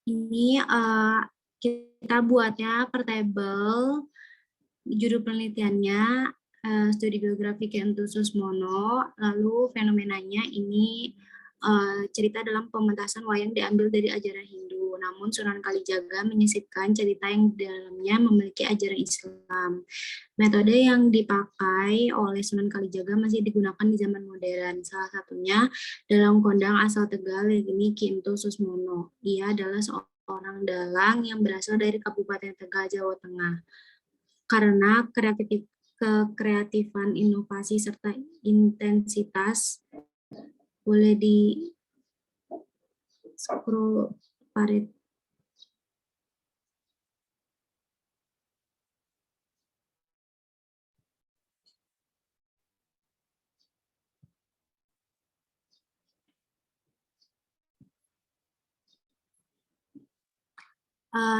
Ini kita buatnya per tabel. Judul penelitiannya studi biografi Ki Entus Susmono, lalu fenomenanya ini cerita dalam pementasan wayang diambil dari ajaran Hindu, namun Sunan Kalijaga menyisipkan cerita yang di dalamnya memiliki ajaran Islam. Metode yang dipakai oleh Sunan Kalijaga masih digunakan di zaman modern, salah satunya dalam kondang asal Tegal, yakni Ki Entus Susmono. Ia adalah seorang dalang yang berasal dari Kabupaten Tegal, Jawa Tengah. Karena kekreatifan, inovasi, serta intensitas, boleh di scroll Farid.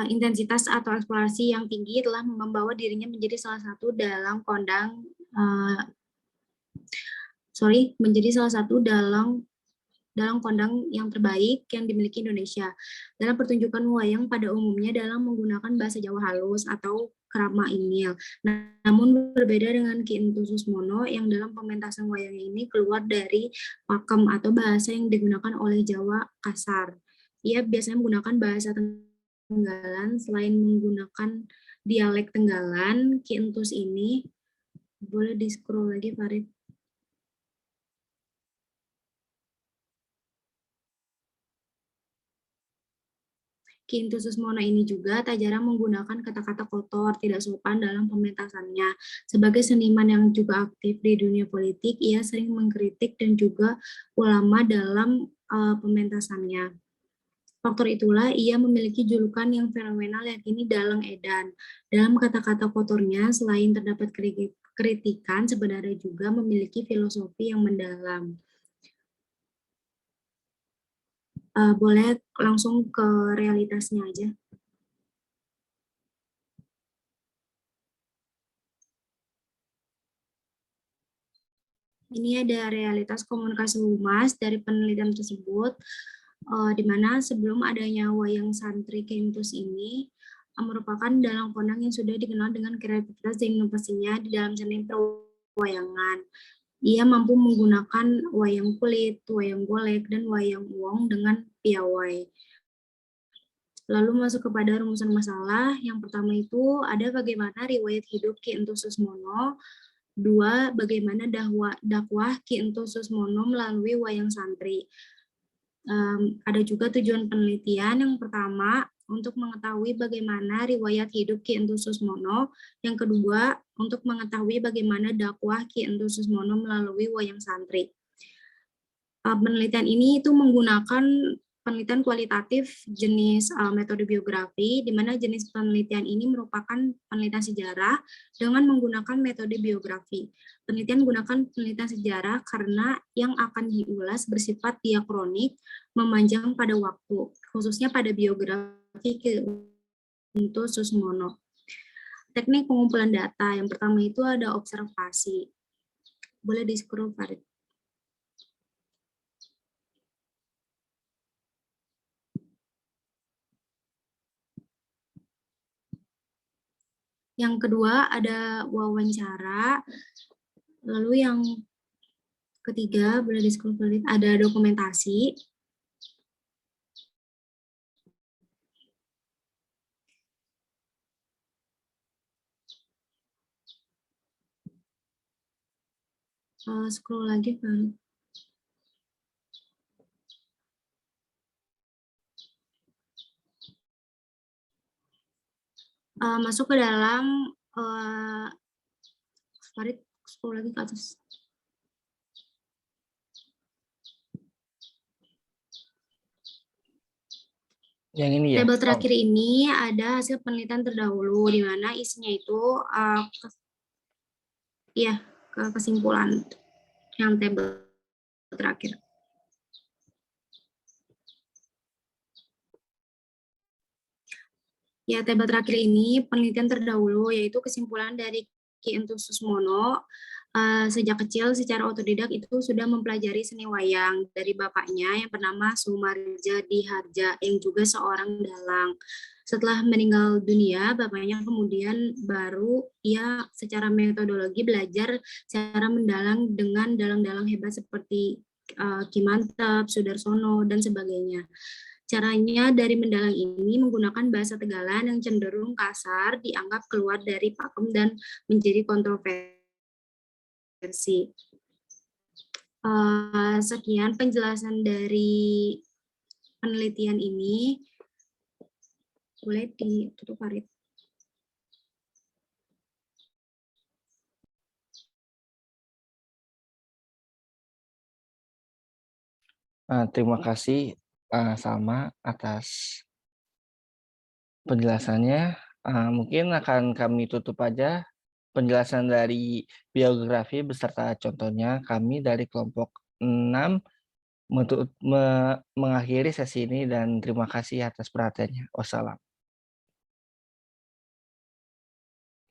Intensitas atau eksplorasi yang tinggi telah membawa dirinya menjadi salah satu dalang kondang menjadi salah satu dalang kondang yang terbaik yang dimiliki Indonesia. Dalam pertunjukan wayang pada umumnya dalang menggunakan bahasa Jawa halus atau krama Inggil. Namun berbeda dengan Ki Entus Susmono yang dalam pementasan wayang ini keluar dari pakem atau bahasa yang digunakan oleh Jawa kasar. Ia biasanya menggunakan bahasa Tenggalan. Selain menggunakan dialek Tenggalan, Ki Entus ini, boleh di scroll lagi Farid. Ki Entus Susmono ini juga tak jarang menggunakan kata-kata kotor, tidak sopan dalam pementasannya. Sebagai seniman yang juga aktif di dunia politik, ia sering mengkritik dan juga ulama dalam pementasannya. Faktor itulah ia memiliki julukan yang fenomenal yakni dalang edan. Dalam kata-kata kotornya, selain terdapat kritikan, sebenarnya juga memiliki filosofi yang mendalam. Boleh langsung ke realitasnya aja. Ini ada realitas komunikasi humas dari penelitian tersebut, di mana sebelum adanya wayang santri Ki Entus ini merupakan dalang kondang yang sudah dikenal dengan kreativitas dan inovasinya di dalam seni perwayangan. Ia mampu menggunakan wayang kulit, wayang golek, dan wayang wong dengan piawai. Lalu masuk kepada rumusan masalah. Yang pertama itu ada bagaimana riwayat hidup Ki Entus Susmono. 2. Bagaimana dakwah Ki Entus Susmono melalui wayang santri. Ada juga tujuan penelitian. Yang pertama, untuk mengetahui bagaimana riwayat hidup Ki Entus Susmono. Yang kedua, untuk mengetahui bagaimana dakwah Ki Entus Susmono melalui wayang santri. Penelitian ini itu menggunakan penelitian kualitatif jenis metode biografi, di mana jenis penelitian ini merupakan penelitian sejarah dengan menggunakan metode biografi. Penelitian menggunakan penelitian sejarah karena yang akan diulas bersifat diakronik, memanjang pada waktu, khususnya pada biografi Ki Entus Susmono. Teknik pengumpulan data, yang pertama itu ada observasi. Boleh di-scroll, Farid. Yang kedua ada wawancara. Lalu yang ketiga, boleh di-scroll, ada dokumentasi. Scroll lagi, Pak. Masuk ke dalam, Farid, scroll lagi ke atas. Yang ini ya? Tabel terakhir ini ada hasil penelitian terdahulu, di mana isinya itu kesimpulan yang tabel terakhir. Ya, tabel terakhir ini penelitian terdahulu, yaitu kesimpulan dari Ki Entus Susmono sejak kecil secara otodidak itu sudah mempelajari seni wayang dari bapaknya yang bernama Sumarja Diharja yang juga seorang dalang. Setelah meninggal dunia, bapaknya kemudian baru ia secara metodologi belajar secara mendalang dengan dalang-dalang hebat seperti Ki Mantep, Sudarsono, dan sebagainya. Caranya dari mendalang ini menggunakan bahasa Tegalan yang cenderung kasar, dianggap keluar dari pakem dan menjadi kontroversi. Sekian penjelasan dari penelitian ini. Boleh ditutup, Farid. Terima kasih Salma atas penjelasannya. Mungkin akan kami tutup aja penjelasan dari biografi beserta contohnya. Kami dari kelompok 6 mengakhiri sesi ini dan terima kasih atas perhatiannya. Wassalam.